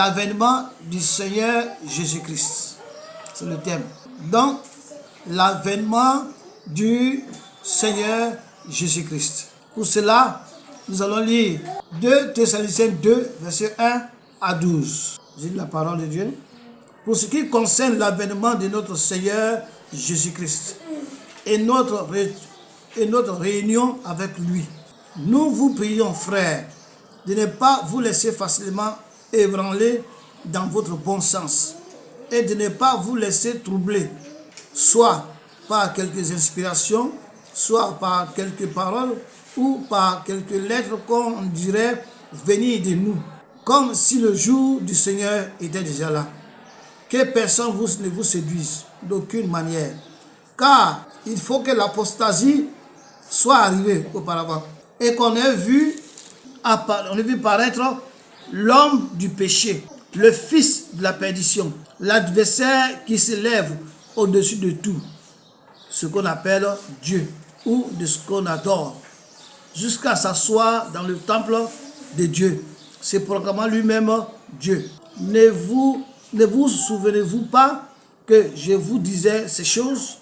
l'avènement du Seigneur Jésus-Christ. C'est le thème. Donc, l'avènement du Seigneur Jésus-Christ. Pour cela, nous allons lire 2 Thessaloniciens 2, versets 1 à 12. J'ai lu la parole de Dieu. Pour ce qui concerne l'avènement de notre Seigneur Jésus-Christ et notre réunion avec lui, nous vous prions, frères, de ne pas vous laisser facilement ébranler dans votre bon sens et de ne pas vous laisser troubler, soit par quelques inspirations, soit par quelques paroles ou par quelques lettres qu'on dirait venir de nous, comme si le jour du Seigneur était déjà là. Que personne ne vous séduise d'aucune manière, car il faut que l'apostasie soit arrivée auparavant et qu'on ait vu paraître l'homme du péché, le fils de la perdition, l'adversaire qui s'élève au-dessus de tout, ce qu'on appelle Dieu ou de ce qu'on adore, jusqu'à s'asseoir dans le temple de Dieu, se proclamant lui-même Dieu. Ne vous souvenez-vous pas que je vous disais ces choses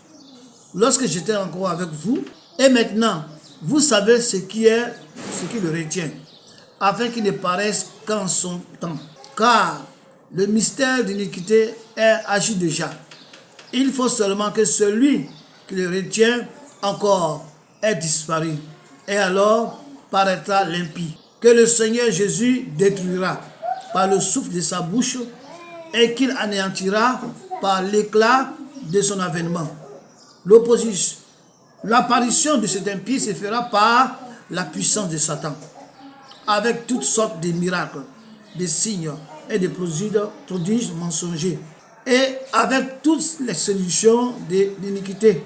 lorsque j'étais encore avec vous? Et maintenant, vous savez ce qui le retient, afin qu'il ne paraisse qu'en son temps. Car le mystère d'iniquité est agi déjà. Il faut seulement que celui qui le retient encore ait disparu. Et alors paraîtra l'impie, que le Seigneur Jésus détruira par le souffle de sa bouche et qu'il anéantira par l'éclat de son avènement. L'apparition de cet impie se fera par la puissance de Satan, avec toutes sortes de miracles, de signes et de prodiges mensongers, et avec toutes les solutions de l'iniquité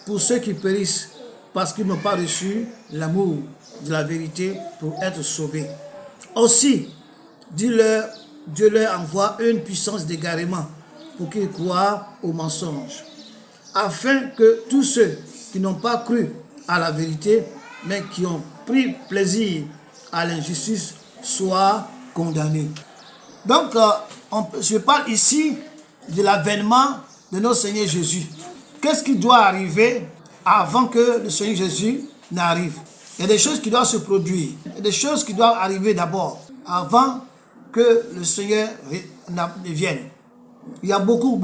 pour ceux qui périssent, parce qu'ils n'ont pas reçu l'amour de la vérité pour être sauvés. Aussi, Dieu leur envoie une puissance d'égarement pour qu'ils croient aux mensonges, afin que tous ceux qui n'ont pas cru à la vérité, mais qui ont pris plaisir à l'injustice, soient condamnés. Donc, je parle ici de l'avènement de notre Seigneur Jésus. Qu'est-ce qui doit arriver avant que le Seigneur Jésus n'arrive? Il y a des choses qui doivent se produire. Il y a des choses qui doivent arriver d'abord, avant que le Seigneur ne vienne. Il y a beaucoup.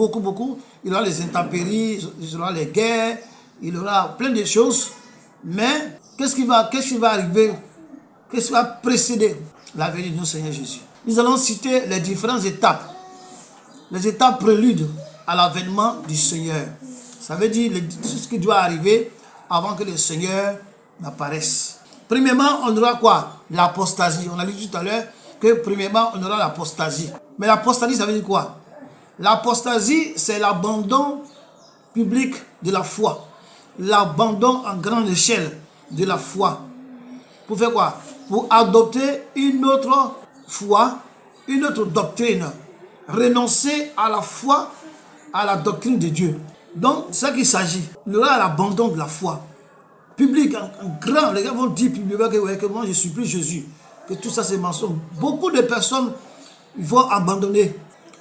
Il y aura les intempéries, il y aura les guerres, il y aura plein de choses. Mais qu'est-ce qui va arriver? Qu'est-ce qui va précéder la venue de notre Seigneur Jésus? Nous allons citer les différentes étapes. Les étapes préludes à l'avènement du Seigneur. Ça veut dire tout ce qui doit arriver avant que le Seigneur n'apparaisse. Premièrement, on aura quoi? L'apostasie. On a dit tout à l'heure que premièrement, on aura l'apostasie. Mais l'apostasie, ça veut dire quoi? L'apostasie, c'est l'abandon public de la foi. L'abandon en grande échelle de la foi. Pour faire quoi? Pour adopter une autre foi, une autre doctrine. Renoncer à la foi, à la doctrine de Dieu. Donc, c'est ça qu'il s'agit. Il y aura l'abandon de la foi. Public, en grand, les gars vont dire publiquement que moi je supplie Jésus. Que tout ça c'est mensonge. Beaucoup de personnes vont abandonner.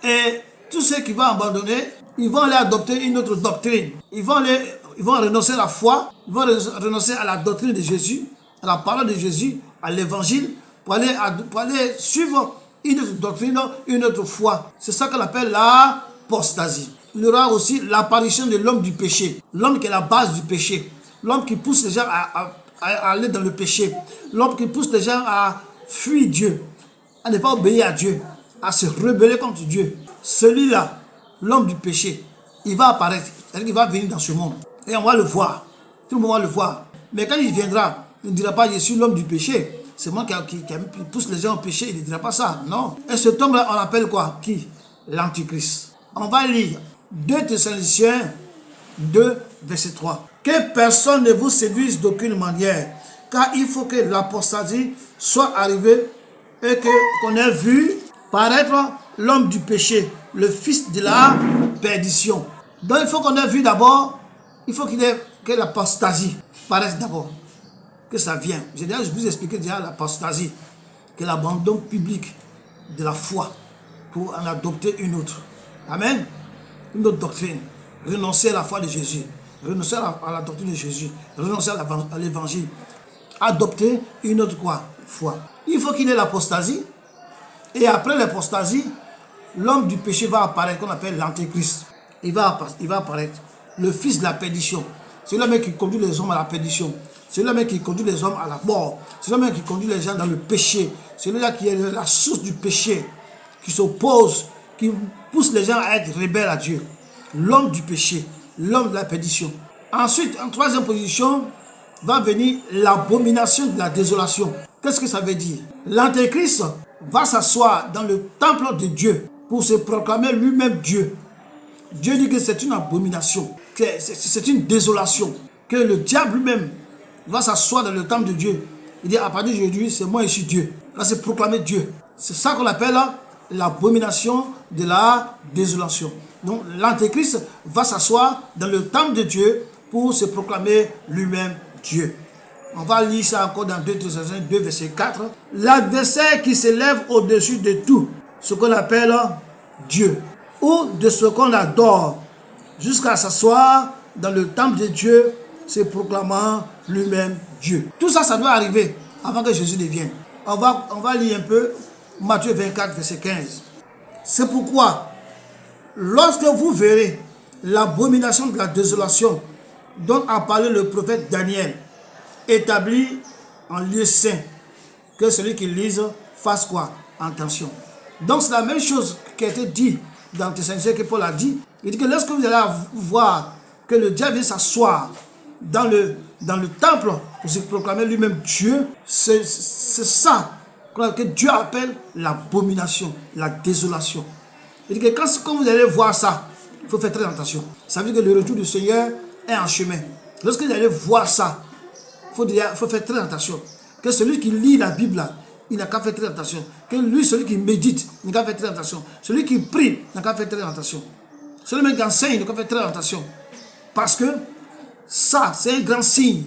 Et tous ceux qui vont abandonner, ils vont aller adopter une autre doctrine. Ils vont renoncer à la foi, ils vont renoncer à la doctrine de Jésus, à la parole de Jésus, à l'évangile, pour aller suivre une autre doctrine, une autre foi. C'est ça qu'on appelle l'apostasie. Il y aura aussi l'apparition de l'homme du péché. L'homme qui est la base du péché. L'homme qui pousse les gens à aller dans le péché. L'homme qui pousse les gens à fuir Dieu, à ne pas obéir à Dieu, à se rebeller contre Dieu. Celui-là, l'homme du péché, il va apparaître. C'est-à-dire qu'il va venir dans ce monde. Et on va le voir. Tout le monde va le voir. Mais quand il viendra, il ne dira pas « Je suis l'homme du péché ». C'est moi qui pousse les gens au péché. Il ne dira pas ça. Non. Et cet homme-là, on l'appelle quoi? Qui? L'Antichrist. On va lire 2 Thessaloniciens 2, verset 3. Que personne ne vous séduise d'aucune manière, car il faut que l'apostasie soit arrivée et qu'on ait vu paraître l'homme du péché, le fils de la perdition. Donc il faut qu'on ait vu d'abord, il faut que l'apostasie paraisse d'abord, que ça vienne. Je vous expliquer déjà l'apostasie, que l'abandon public de la foi pour en adopter une autre. Amen. Une autre doctrine. Renoncer à la foi de Jésus. Renoncer à la doctrine de Jésus. Renoncer à l'évangile. Adopter une autre quoi? Foi. Il faut qu'il y ait l'apostasie. Et après l'apostasie, l'homme du péché va apparaître, qu'on appelle l'antéchrist. Il va apparaître. Le fils de la perdition. C'est l'homme qui conduit les hommes à la perdition. C'est l'homme qui conduit les hommes à la mort. C'est l'homme qui conduit les gens dans le péché. C'est lui-là qui est la source du péché, qui s'oppose, qui pousse les gens à être rebelles à Dieu. L'homme du péché, l'homme de la perdition. Ensuite, en troisième position, va venir l'abomination de la désolation. Qu'est-ce que ça veut dire? L'antéchrist va s'asseoir dans le temple de Dieu pour se proclamer lui-même Dieu. Dieu dit que c'est une abomination, que c'est une désolation, que le diable lui-même va s'asseoir dans le temple de Dieu. Il dit, à partir d'aujourd'hui, c'est moi, je suis Dieu. Là, c'est proclamer Dieu. C'est ça qu'on appelle l'abomination de la désolation. Donc, l'antéchrist va s'asseoir dans le temple de Dieu pour se proclamer lui-même Dieu. On va lire ça encore dans 2 Thessaloniciens 2, verset 4. L'adversaire qui s'élève au-dessus de tout, ce qu'on appelle Dieu, ou de ce qu'on adore, jusqu'à s'asseoir dans le temple de Dieu, se proclamant lui-même Dieu. Tout ça, ça doit arriver avant que Jésus ne vienne. On va lire un peu Matthieu 24, verset 15. C'est pourquoi, lorsque vous verrez l'abomination de la désolation dont a parlé le prophète Daniel, établi en lieu saint, que celui qui lise fasse quoi? Attention. Donc c'est la même chose qui a été dit dans Thessaloniciens que Paul a dit. Il dit que lorsque vous allez voir que le diable vient s'asseoir dans le temple pour se proclamer lui-même Dieu, c'est ça que Dieu appelle l'abomination, la désolation. Il dit que quand vous allez voir ça, il faut faire très attention. Ça veut dire que le retour du Seigneur est en chemin. Lorsque vous allez voir ça, il faut faire très attention. Que celui qui lit la Bible, il n'a qu'à faire très attention. Que lui, celui qui médite, il n'a qu'à faire très attention. Celui qui prie, il n'a qu'à faire très attention. Celui qui enseigne, il n'a qu'à faire très attention. Parce que ça, c'est un grand signe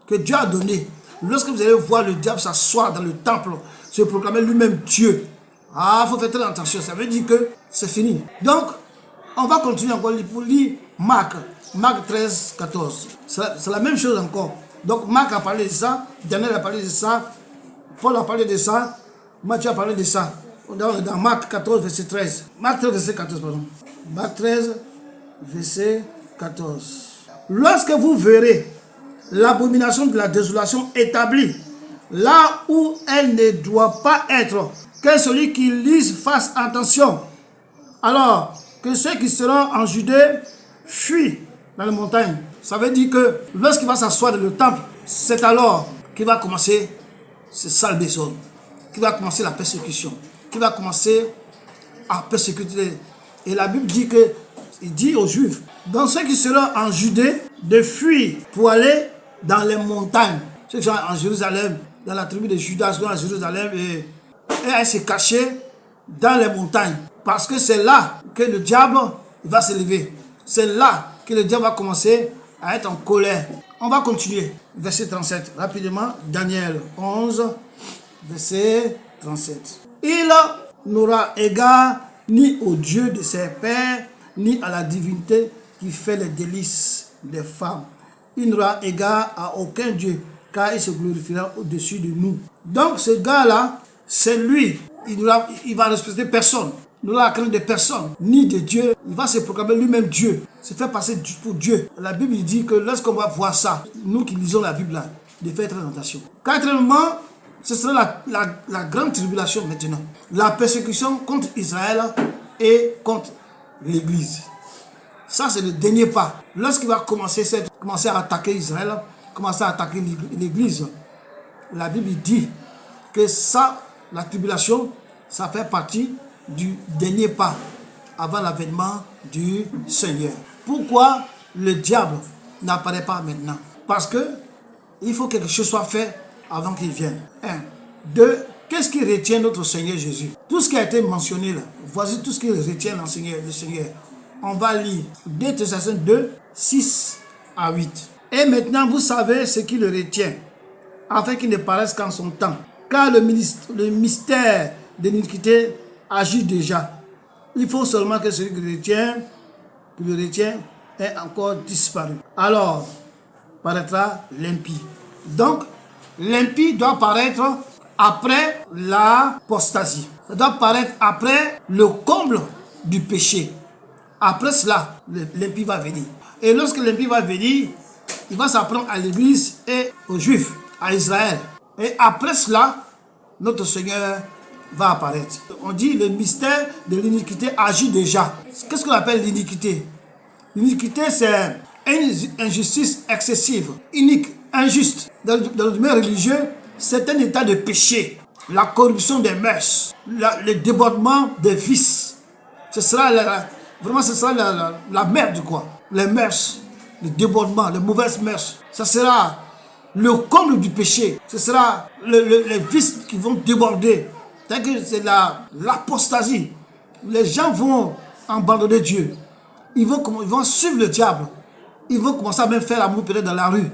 que Dieu a donné. Lorsque vous allez voir le diable s'asseoir dans le temple, se proclamer lui-même Dieu, il faut faire très attention. Ça veut dire que c'est fini. Donc, on va continuer encore pour lire Marc 13, 14. C'est la même chose encore. Donc, Marc a parlé de ça, Daniel a parlé de ça, Paul a parlé de ça, Matthieu a parlé de ça. Dans Marc 14, verset 13. Marc 13, verset 14, pardon. Marc 13, verset 14. Lorsque vous verrez l'abomination de la désolation établie, là où elle ne doit pas être, que celui qui lise fasse attention. Alors, que ceux qui seront en Judée fuient dans les montagnes. Ça veut dire que lorsqu'il va s'asseoir dans le temple, c'est alors qu'il va commencer ce sale désordre, qu'il va commencer la persécution, qu'il va commencer à persécuter. Et la Bible dit que, il dit aux Juifs, dans ceux qui seront en Judée, de fuir pour aller dans les montagnes. Ceux qui sont en Jérusalem, dans la tribu de Judas, qui sont à Jérusalem, et à se cacher dans les montagnes. Parce que c'est là que le diable va se lever. C'est là que le diable va commencer à être en colère. On va continuer. Verset 37. Rapidement, Daniel 11, verset 37. Il n'aura égard ni au Dieu de ses pères, ni à la divinité qui fait les délices des femmes. Il n'aura égard à aucun Dieu, car il se glorifiera au-dessus de nous. Donc ce gars-là, c'est lui. Il va respecter personne. Il n'aura la crainte de personne, ni de Dieu. Il va se proclamer lui-même Dieu, se faire passer pour Dieu. La Bible dit que lorsqu'on va voir ça, nous qui lisons la Bible, là, de faire très attention. Quatrièmement, ce sera la grande tribulation maintenant. La persécution contre Israël et contre l'Église. Ça, c'est le dernier pas. Lorsqu'il va commencer à attaquer Israël, commencer à attaquer l'Église, la Bible dit que ça, la tribulation, ça fait partie du dernier pas avant l'avènement du Seigneur. Pourquoi le diable n'apparaît pas maintenant? Parce que il faut que quelque chose soit fait avant qu'il vienne. 1. 2. Qu'est-ce qui retient notre Seigneur Jésus? Tout ce qui a été mentionné là, voici tout ce qui retient le Seigneur. On va lire 2 Thessaloniciens 2, 6 à 8. Et maintenant vous savez ce qui le retient, afin qu'il ne paraisse qu'en son temps. Car le mystère de l'iniquité agit déjà. Il faut seulement que celui qui le retient ait encore disparu. Alors, paraîtra l'impie. Donc, l'impie doit paraître après l'apostasie. Ça doit paraître après le comble du péché. Après cela, l'impie va venir. Et lorsque l'impie va venir, il va s'apprendre à l'Église et aux Juifs, à Israël. Et après cela, notre Seigneur va apparaître. On dit le mystère de l'iniquité agit déjà. Qu'est-ce qu'on appelle l'iniquité? L'iniquité, c'est une injustice excessive, unique, injuste. Dans le domaine religieux, c'est un état de péché. La corruption des mœurs, le débordement des vices. Ce sera vraiment la merde, quoi. Les mœurs, le débordement, les mauvaises mœurs. Ce sera le comble du péché. Ce sera les vices qui vont déborder. C'est l'apostasie. Les gens vont abandonner Dieu. Ils vont suivre le diable. Ils vont commencer à même faire l'amour peut-être dans la rue,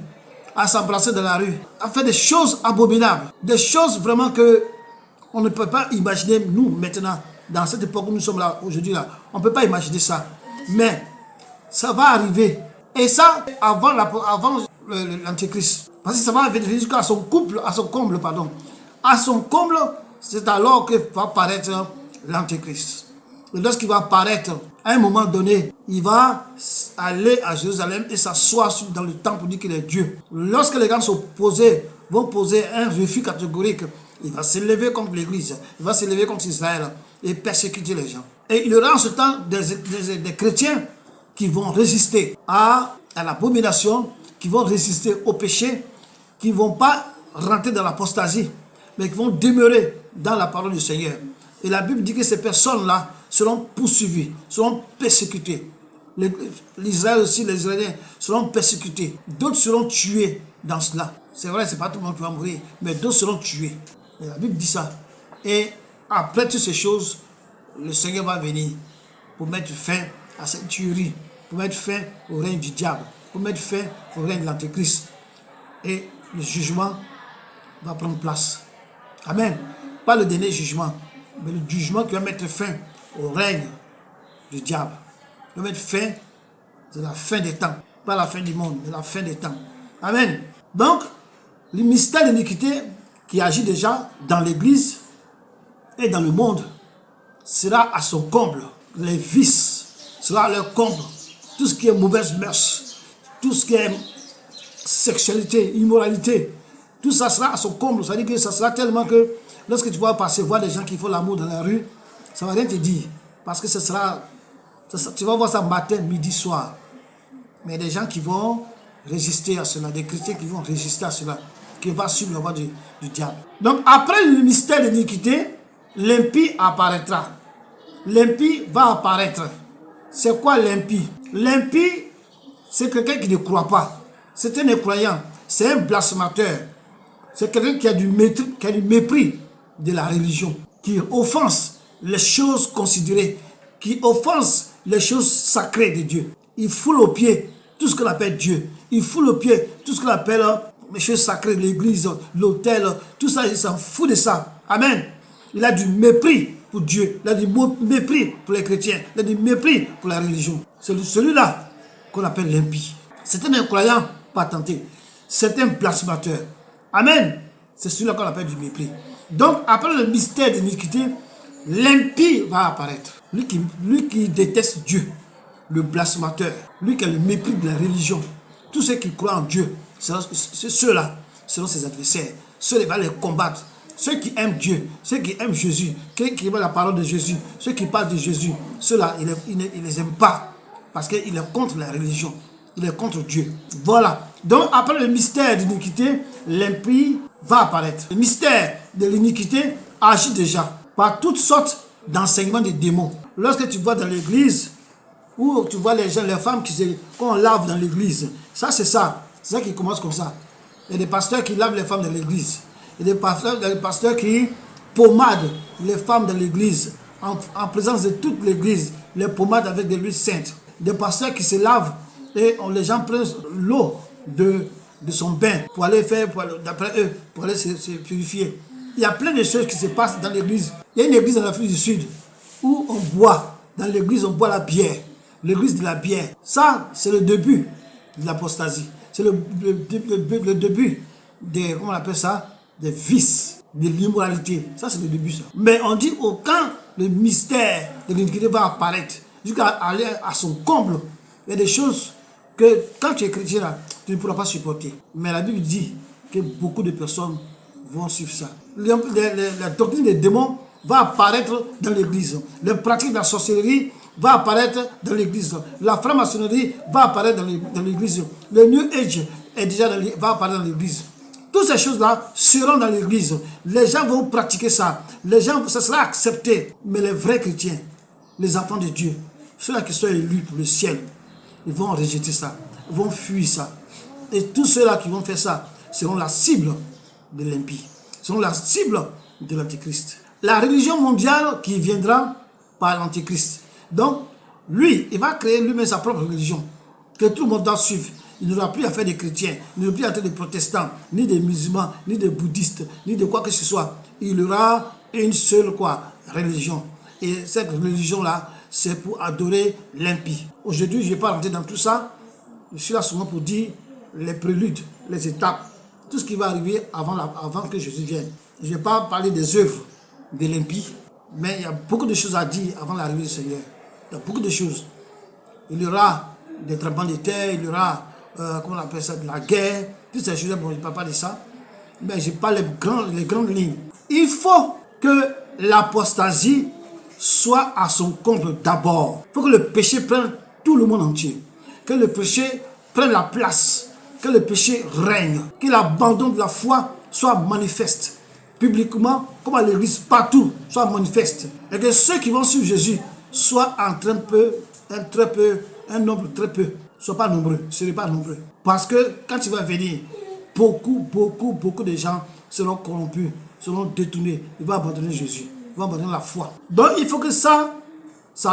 à s'embrasser dans la rue, à faire des choses abominables, des choses vraiment que on ne peut pas imaginer, nous, maintenant, dans cette époque où nous sommes là, aujourd'hui, là, on ne peut pas imaginer ça. Mais ça va arriver. Et ça, avant l'Antéchrist. Parce que ça va arriver jusqu'à son comble, pardon. À son comble, c'est alors que va apparaître l'Antéchrist. Et lorsqu'il va apparaître, à un moment donné, il va aller à Jérusalem et s'asseoir dans le temple pour dire qu'il est Dieu. Lorsque les gens vont poser un refus catégorique, il va s'élever contre l'Église, il va s'élever contre Israël et persécuter les gens. Et il y aura en ce temps des chrétiens qui vont résister à l'abomination, qui vont résister au péché, qui ne vont pas rentrer dans l'apostasie, mais qui vont demeurer dans la parole du Seigneur. Et la Bible dit que ces personnes-là seront poursuivies, seront persécutées. L'Israël aussi, les Israéliens seront persécutés. D'autres seront tués dans cela. C'est vrai, c'est pas tout le monde qui va mourir, mais d'autres seront tués. Et la Bible dit ça. Et après toutes ces choses, le Seigneur va venir pour mettre fin à cette tuerie, pour mettre fin au règne du diable, pour mettre fin au règne de l'Antéchrist. Et le jugement va prendre place. Amen. Pas le dernier jugement, mais le jugement qui va mettre fin au règne du diable. Qui va mettre fin de la fin des temps. Pas la fin du monde, mais la fin des temps. Amen. Donc, le mystère de l'iniquité qui agit déjà dans l'Église et dans le monde sera à son comble. Les vices sera à leur comble. Tout ce qui est mauvaise mœurs, tout ce qui est sexualité, immoralité, tout ça sera à son comble. Ça veut dire que ça sera tellement que lorsque tu vas passer voir des gens qui font l'amour dans la rue, ça ne va rien te dire. Parce que tu vas voir ça matin, midi, soir. Mais des gens qui vont résister à cela, des chrétiens qui vont résister à cela, qui vont suivre la voie du diable. Donc après le mystère de l'iniquité, l'impie apparaîtra. L'impie va apparaître. C'est quoi l'impie? L'impie, c'est quelqu'un qui ne croit pas. C'est un incroyant. C'est un blasphémateur. C'est quelqu'un qui a du mépris de la religion, qui offense les choses considérées, qui offense les choses sacrées de Dieu. Il foule aux pieds tout ce qu'on appelle Dieu. Il foule aux pieds tout ce qu'on appelle les choses sacrées, l'église, l'autel, tout ça, il s'en fout de ça. Amen. Il a du mépris pour Dieu, il a du mépris pour les chrétiens, il a du mépris pour la religion. C'est celui-là qu'on appelle l'impie. C'est un incroyant patenté. C'est un blasphémateur. Amen. C'est celui-là qu'on appelle du mépris. Donc, après le mystère de l'iniquité, l'impie va apparaître. Lui qui déteste Dieu, le blasphémateur, lui qui a le mépris de la religion. Tous ceux qui croient en Dieu, ceux-là seront ses adversaires. Ceux-là vont les combattre. Ceux qui aiment Dieu, ceux qui aiment Jésus, qui aiment la parole de Jésus, ceux qui parlent de Jésus, ceux-là, il ne les aime pas. Parce qu'il est contre la religion. Il est contre Dieu. Voilà. Donc, après le mystère de l'iniquité, l'impie va apparaître. Le mystère de l'iniquité agit déjà par toutes sortes d'enseignements des démons. Lorsque tu vois dans l'église, où tu vois les gens, les femmes qu'on lave dans l'église, ça c'est ça. C'est ça qui commence comme ça. Il y a des pasteurs qui lavent les femmes dans l'église. Il y a des pasteurs qui pommadent les femmes dans l'église, en présence de toute l'église, les pommadent avec de l'huile sainte. Des pasteurs qui se lavent et les gens prennent l'eau de son bain pour aller faire, d'après eux, pour aller se purifier. Il y a plein de choses qui se passent dans l'église. Il y a une église en Afrique du Sud où on boit Dans l'église, on boit la bière. L'église de la bière. Ça, c'est le début de l'apostasie. C'est le début des, comment on appelle ça, des vices, de l'immoralité. Ça, c'est le début, ça. Mais on dit, quand le mystère de l'iniquité va apparaître, jusqu'à aller à son comble, il y a des choses que, quand tu es chrétien, là, tu ne pourras pas supporter. Mais la Bible dit que beaucoup de personnes vont suivre ça. La doctrine des démons va apparaître dans l'église. Les pratiques de la sorcellerie va apparaître dans l'église. La franc-maçonnerie va apparaître dans l'église. Le New Age est déjà va apparaître dans l'église. Toutes ces choses-là seront dans l'église. Les gens vont pratiquer ça. Les gens, ça sera accepté. Mais les vrais chrétiens, les enfants de Dieu, ceux-là qui sont élus pour le ciel, ils vont rejeter ça. Ils vont fuir ça. Et tous ceux-là qui vont faire ça seront la cible de l'impie. Seront la cible de l'antéchrist. La religion mondiale qui viendra par l'antéchrist. Donc, lui, il va créer lui-même sa propre religion. Que tout le monde doit suivre. Il n'aura plus à faire des chrétiens, il n'aura plus à faire des protestants, ni des musulmans, ni des bouddhistes, ni de quoi que ce soit. Il aura une seule religion. Et cette religion-là, c'est pour adorer l'impie. Aujourd'hui, je ne vais pas rentrer dans tout ça. Je suis là souvent pour dire les préludes, les étapes, tout ce qui va arriver avant que Jésus vienne. Je ne vais pas parler des œuvres de l'impie, mais il y a beaucoup de choses à dire avant l'arrivée du Seigneur. Il y a beaucoup de choses. Il y aura des tremblements de terre, il y aura, comment on appelle ça, de la guerre, toutes ces choses. Bon, je ne parle pas de ça, mais je parle les grandes lignes. Il faut que l'apostasie soit à son comble d'abord. Il faut que le péché prenne tout le monde entier. Que le péché prenne la place. Que le péché règne. Que l'abandon de la foi soit manifeste. Publiquement, comme à l'église, partout, soit manifeste. Et que ceux qui vont suivre Jésus soient un nombre très peu. Soient pas nombreux. Ce n'est pas nombreux. Parce que quand il va venir, beaucoup de gens seront corrompus, seront détournés. Ils vont abandonner Jésus. Ils vont abandonner la foi. Donc il faut que ça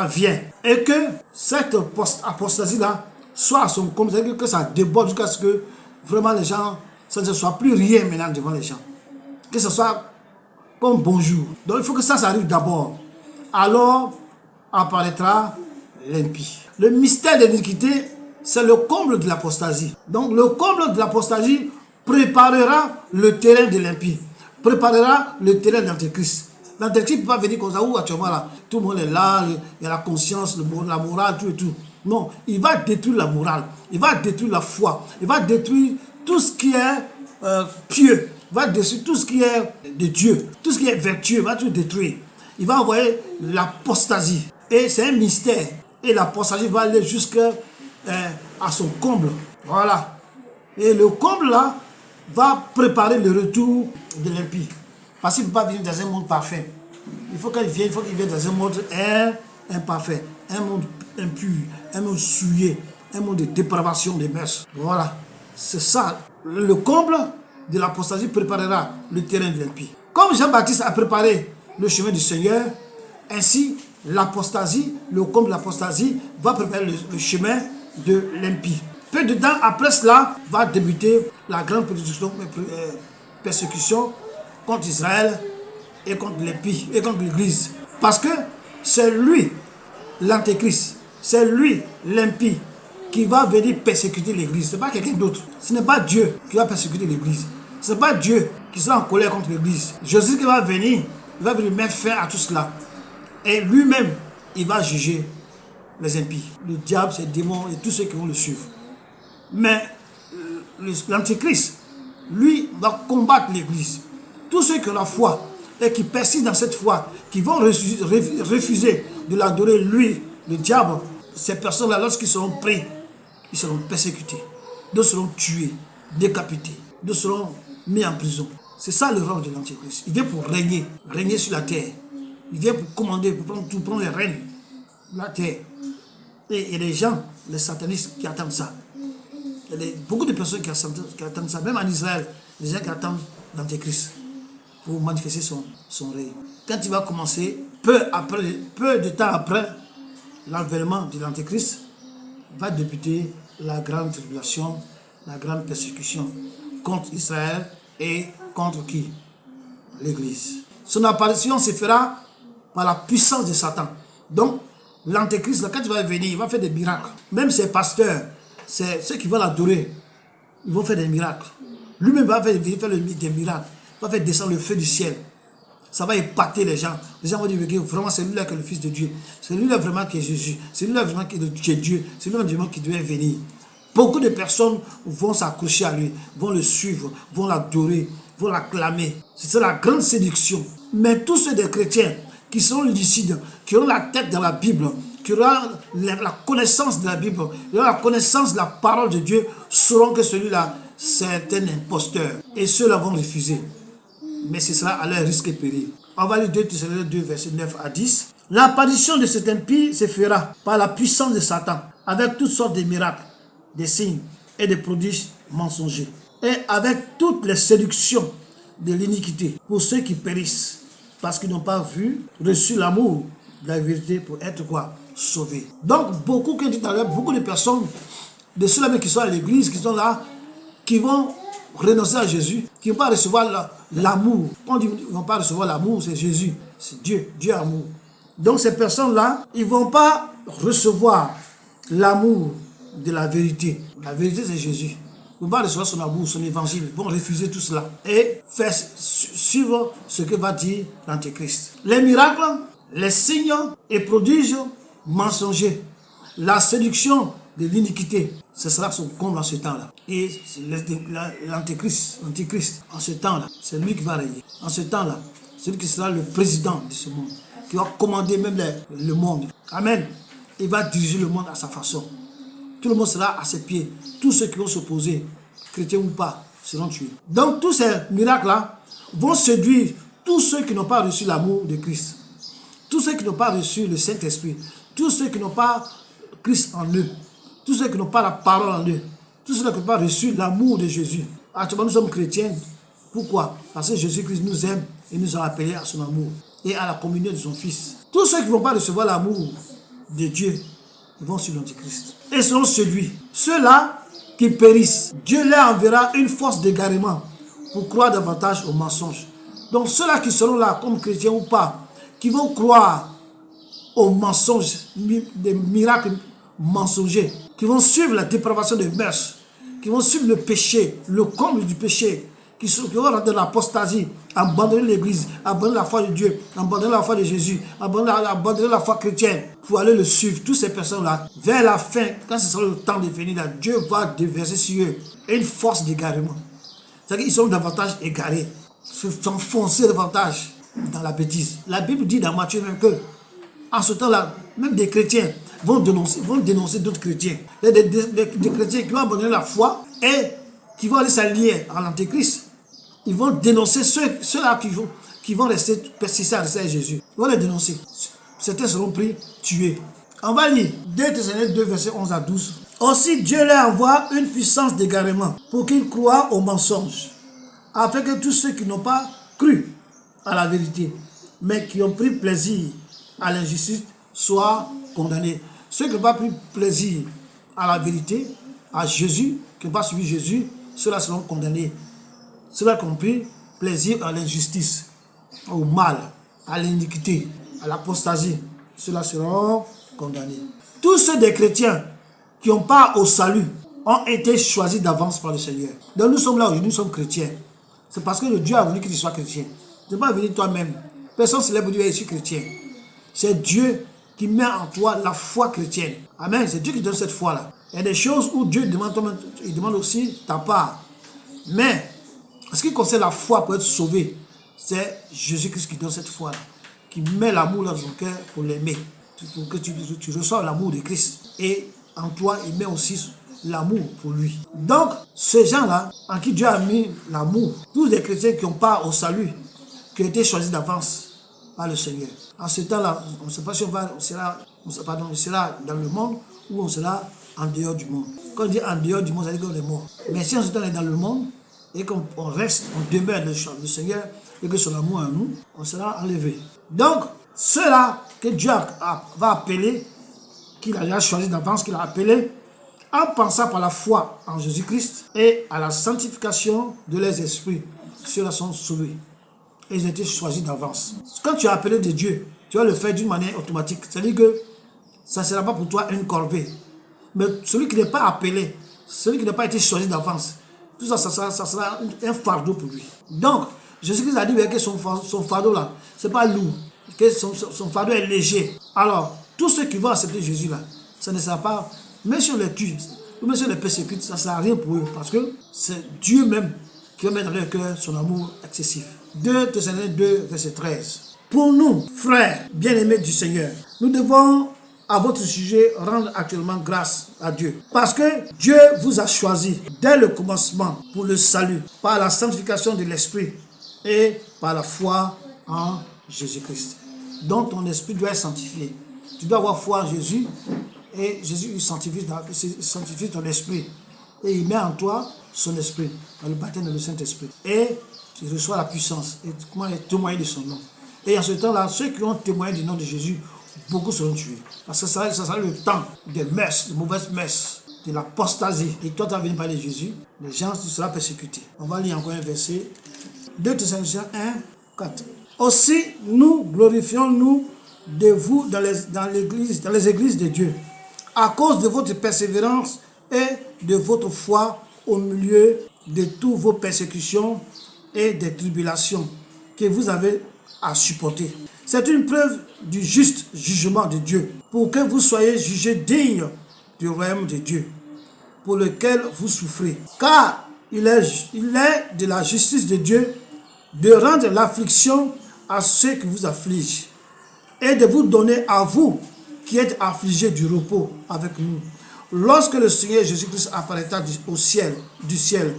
vienne. Et que cette apostasie-là soit à son comble. C'est-à-dire que ça déborde jusqu'à ce que vraiment les gens, ça ne soit plus rien maintenant devant les gens. Que ce soit comme bonjour. Donc il faut que ça arrive d'abord. Alors apparaîtra l'impie. Le mystère de l'iniquité, c'est le comble de l'apostasie. Donc le comble de l'apostasie préparera le terrain de l'impie. Préparera le terrain de l'antéchrist. L'antéchrist ne peut pas venir comme ça, où actuellement là, tout le monde est là, il y a la conscience, la morale, tout et tout. Non, il va détruire la morale, il va détruire la foi, il va détruire tout ce qui est pieux, il va détruire tout ce qui est de Dieu, tout ce qui est vertueux, il va tout détruire. Il va envoyer l'apostasie. Et c'est un mystère. Et l'apostasie va aller jusqu'à son comble. Voilà. Et le comble là va préparer le retour de l'impie. Parce qu'il ne peut pas venir dans un monde parfait. Il faut qu'il vienne dans un monde imparfait, un monde impur, un monde souillé, un monde de dépravation des mœurs. Voilà. C'est ça. Le comble de l'apostasie préparera le terrain de l'impie. Comme Jean-Baptiste a préparé le chemin du Seigneur, ainsi l'apostasie, le comble de l'apostasie va préparer le chemin de l'impie. Peu de temps après cela va débuter la grande persécution contre Israël et contre l'impie et contre l'Église. Parce que c'est lui, l'antéchrist, c'est lui, l'impie, qui va venir persécuter l'Église. Ce n'est pas quelqu'un d'autre. Ce n'est pas Dieu qui va persécuter l'Église. Ce n'est pas Dieu qui sera en colère contre l'Église. Jésus qui va venir, il va venir mettre fin à tout cela. Et lui-même, il va juger les impies. Le diable, ses démons et tous ceux qui vont le suivre. Mais l'antéchrist, lui, va combattre l'Église. Tous ceux qui ont la foi et qui persistent dans cette foi, qui vont refuser de l'adorer, lui, le diable, ces personnes-là, lorsqu'ils seront pris, ils seront persécutés. D'autres seront tués, décapités. D'autres seront mis en prison. C'est ça le rôle de l'antéchrist. Il vient pour régner sur la terre. Il vient pour commander, pour prendre les rênes de la terre. Et il y a des gens, les satanistes, qui attendent ça. Il y a beaucoup de personnes qui attendent ça. Même en Israël, les gens qui attendent l'antéchrist pour manifester son règne. Quand il va commencer, peu de temps après l'enlèvement de l'antéchrist, va débuter la grande tribulation, la grande persécution contre Israël et contre qui? L'Église. Son apparition se fera par la puissance de Satan. Donc, l'antéchrist, quand il va venir, il va faire des miracles. Même ses pasteurs, ceux qui vont l'adorer, ils vont faire des miracles. Lui-même va faire des miracles. Il va faire descendre le feu du ciel. Ça va épater les gens. Les gens vont dire, vraiment, c'est lui-là qui est le Fils de Dieu. C'est lui-là vraiment qui est Jésus. C'est lui-là vraiment qui est Dieu. C'est lui-là vraiment qui doit venir. Beaucoup de personnes vont s'accrocher à lui, vont le suivre, vont l'adorer, vont l'acclamer. C'est la grande séduction. Mais tous ceux des chrétiens qui seront lucides, qui auront la tête dans la Bible, qui auront la connaissance de la Bible, qui auront la connaissance de la parole de Dieu, sauront que celui-là, c'est un imposteur. Et ceux-là vont refuser. Mais ce sera à leur risque et péril. On va lire 2 Thessaloniciens 2, versets 9 à 10. L'apparition de cet impie se fera par la puissance de Satan, avec toutes sortes de miracles, des signes et des prodiges mensongers, et avec toutes les séductions de l'iniquité pour ceux qui périssent, parce qu'ils n'ont pas reçu l'amour de la vérité pour être quoi? Sauvés. Donc, beaucoup de personnes, de ceux-là qui sont à l'église, qui sont là, qui vont renoncer à Jésus, qui ne vont pas recevoir l'amour. Quand on dit qu'ils ne vont pas recevoir l'amour, c'est Jésus, c'est Dieu, Dieu amour. Donc ces personnes-là, ils ne vont pas recevoir l'amour de la vérité. La vérité, c'est Jésus. Ils ne vont pas recevoir son amour, son évangile. Ils vont refuser tout cela et faire suivre ce que va dire l'Antéchrist. Les miracles, les signes et prodiges mensongers, la séduction de l'iniquité, ce sera son comble en ce temps-là. Et l'Antéchrist, en ce temps-là, c'est lui qui va régner. En ce temps-là, c'est lui qui sera le président de ce monde, qui va commander même le monde. Amen. Il va diriger le monde à sa façon. Tout le monde sera à ses pieds. Tous ceux qui vont s'opposer, chrétiens ou pas, seront tués. Donc tous ces miracles-là vont séduire tous ceux qui n'ont pas reçu l'amour de Christ. Tous ceux qui n'ont pas reçu le Saint-Esprit. Tous ceux qui n'ont pas Christ en eux. Tous ceux qui n'ont pas la parole en eux. Tous ceux qui n'ont pas reçu l'amour de Jésus. Actuellement, nous sommes chrétiens. Pourquoi? Parce que Jésus-Christ nous aime et nous a appelés à son amour et à la communion de son Fils. Tous ceux qui ne vont pas recevoir l'amour de Dieu, ils vont sur l'Antéchrist. Et seront séduits. Ceux-là qui périssent, Dieu leur enverra une force d'égarement pour croire davantage aux mensonges. Donc ceux-là qui seront là comme chrétiens ou pas, qui vont croire aux mensonges, des miracles mensongers, qui vont suivre la dépravation des mœurs, qui vont suivre le péché, le comble du péché, qui vont rentrer dans l'apostasie, abandonner l'église, abandonner la foi de Dieu, abandonner la foi de Jésus, abandonner la foi chrétienne, pour aller le suivre. Toutes ces personnes-là, vers la fin, quand ce sera le temps de venir, là, Dieu va déverser sur eux une force d'égarement. C'est-à-dire qu'ils sont davantage égarés, s'enfoncer davantage dans la bêtise. La Bible dit dans Matthieu même que, en ce temps-là, même des chrétiens vont dénoncer d'autres chrétiens. Il y a des chrétiens qui vont abandonner la foi et qui vont aller s'allier à l'Antéchrist. Ils vont dénoncer ceux-là qui vont rester persistés à rester à Jésus. Ils vont les dénoncer. Certains seront pris, tués. On va lire 2 Thessaloniciens 2, versets 11 à 12. Aussi Dieu leur envoie une puissance d'égarement pour qu'ils croient aux mensonges, afin que tous ceux qui n'ont pas cru à la vérité, mais qui ont pris plaisir à l'injustice, soient condamnés. Ceux qui n'ont pas pris plaisir à la vérité, à Jésus, qui n'ont pas suivi Jésus, ceux-là seront condamnés. Ceux-là qui ont pris plaisir à l'injustice, au mal, à l'iniquité, à l'apostasie, ceux-là seront condamnés. Tous ceux des chrétiens qui n'ont pas au salut ont été choisis d'avance par le Seigneur. Donc nous sommes là aujourd'hui, nous sommes chrétiens. C'est parce que le Dieu a voulu que tu sois chrétien. Tu n'es pas venu toi-même. Personne ne se lève pour dire je suis chrétien. C'est Dieu qui met en toi la foi chrétienne. Amen. C'est Dieu qui donne cette foi-là. Il y a des choses où Dieu demande, il demande aussi ta part. Mais, en ce qui concerne la foi pour être sauvé, c'est Jésus-Christ qui donne cette foi-là, qui met l'amour dans ton cœur pour l'aimer, pour que tu reçois l'amour de Christ. Et en toi, il met aussi l'amour pour lui. Donc, ces gens-là, en qui Dieu a mis l'amour, tous les chrétiens qui n'ont pas au salut, qui ont été choisis d'avance par le Seigneur. En ce temps-là, on ne sait pas si on sera dans le monde ou on sera en dehors du monde. Quand on dit en dehors du monde, ça veut dire qu'on est mort. Mais si en ce temps on est dans le monde et qu'on reste, on demeure le Seigneur et que son amour en nous, on sera enlevé. Donc, ceux-là que Dieu va appeler, qu'il a déjà choisi d'avance, qu'il a appelé, en pensant par la foi en Jésus-Christ et à la sanctification de leurs esprits, ceux-là sont sauvés. Et ils ont été choisis d'avance. Quand tu es appelé de Dieu, tu vas le faire d'une manière automatique. C'est-à-dire que ça ne sera pas pour toi une corvée. Mais celui qui n'est pas appelé, celui qui n'a pas été choisi d'avance, tout ça, ça sera un fardeau pour lui. Donc, Jésus-Christ a dit que son fardeau là, ce n'est pas lourd, que son fardeau est léger. Alors, tous ceux qui vont accepter Jésus là, ça ne sera pas, même si on les tue, ou même si on les persécute, ça ne sert à rien pour eux, parce que c'est Dieu même qui va mettre dans leur cœur son amour excessif. 2 Thessaloniciens 2, verset 13. Pour nous, frères bien-aimés du Seigneur, nous devons à votre sujet rendre actuellement grâce à Dieu. Parce que Dieu vous a choisi dès le commencement pour le salut, par la sanctification de l'Esprit et par la foi en Jésus-Christ. Donc ton esprit doit être sanctifié. Tu dois avoir foi en Jésus et Jésus sanctifie ton esprit. Et il met en toi son esprit, dans le baptême de le Saint-Esprit. Et tu reçois la puissance et comment témoigner de son nom. Et en ce temps-là, ceux qui ont témoigné du nom de Jésus, beaucoup seront tués. Parce que ça sera le temps des messes, de mauvaises messes, de l'apostasie. Et toi, tu vas venir parler de Jésus, les gens seront persécutés. On va lire encore un verset. 2 Thessaloniciens 1, 4. Aussi, nous glorifions-nous de vous dans les églises de Dieu, à cause de votre persévérance et de votre foi au milieu de toutes vos persécutions et des tribulations que vous avez à supporter. C'est une preuve du juste jugement de Dieu, pour que vous soyez jugés dignes du royaume de Dieu, pour lequel vous souffrez. Car il est de la justice de Dieu de rendre l'affliction à ceux qui vous affligent, et de vous donner à vous qui êtes affligés du repos avec nous, lorsque le Seigneur Jésus-Christ apparaîtra du ciel,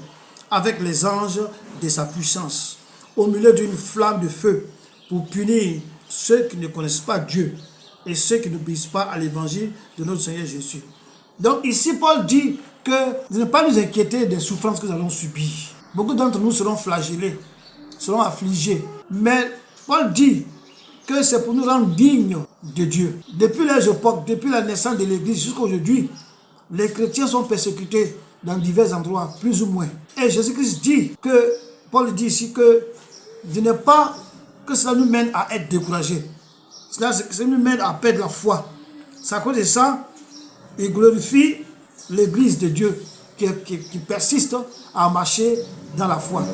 avec les anges de sa puissance, au milieu d'une flamme de feu, pour punir ceux qui ne connaissent pas Dieu et ceux qui n'obéissent pas à l'évangile de notre Seigneur Jésus. Donc ici, Paul dit que de ne pas nous inquiéter des souffrances que nous allons subir. Beaucoup d'entre nous seront flagellés, seront affligés. Mais Paul dit que c'est pour nous rendre dignes de Dieu. Depuis les époques, depuis la naissance de l'Église jusqu'à aujourd'hui, les chrétiens sont persécutés dans divers endroits, plus ou moins. Et Jésus-Christ dit que, Paul dit ici que de ne pas que cela nous mène à être découragés. Cela nous mène à perdre la foi. C'est à cause de ça, il glorifie l'Église de Dieu qui persiste à marcher dans la foi.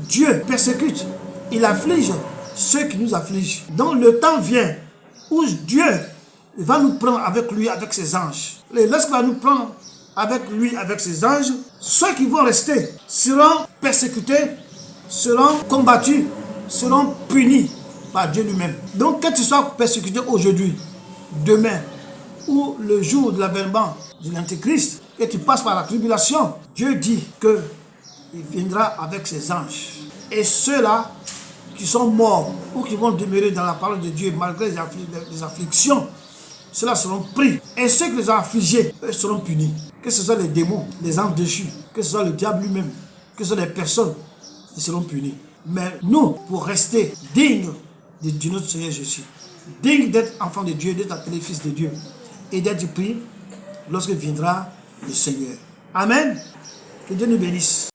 Dieu persécute, il afflige ceux qui nous affligent. Donc le temps vient où Dieu va nous prendre avec lui, avec ses anges. Et lorsqu'il va nous prendre avec lui, avec ses anges, ceux qui vont rester seront persécutés, seront combattus, seront punis par Dieu lui-même. Donc que tu sois persécuté aujourd'hui, demain, ou le jour de l'avènement de l'Antéchrist, et tu passes par la tribulation, Dieu dit qu'il viendra avec ses anges. Et ceux-là qui sont morts ou qui vont demeurer dans la parole de Dieu malgré les afflictions, ceux-là seront pris. Et ceux qui les ont affligés, eux seront punis. Que ce soit les démons, les anges déchus, que ce soit le diable lui-même, que ce soit les personnes, ils seront punis. Mais nous, pour rester dignes de notre Seigneur Jésus, dignes d'être enfants de Dieu, d'être appelés fils de Dieu, et d'être pris lorsque viendra le Seigneur. Amen. Que Dieu nous bénisse.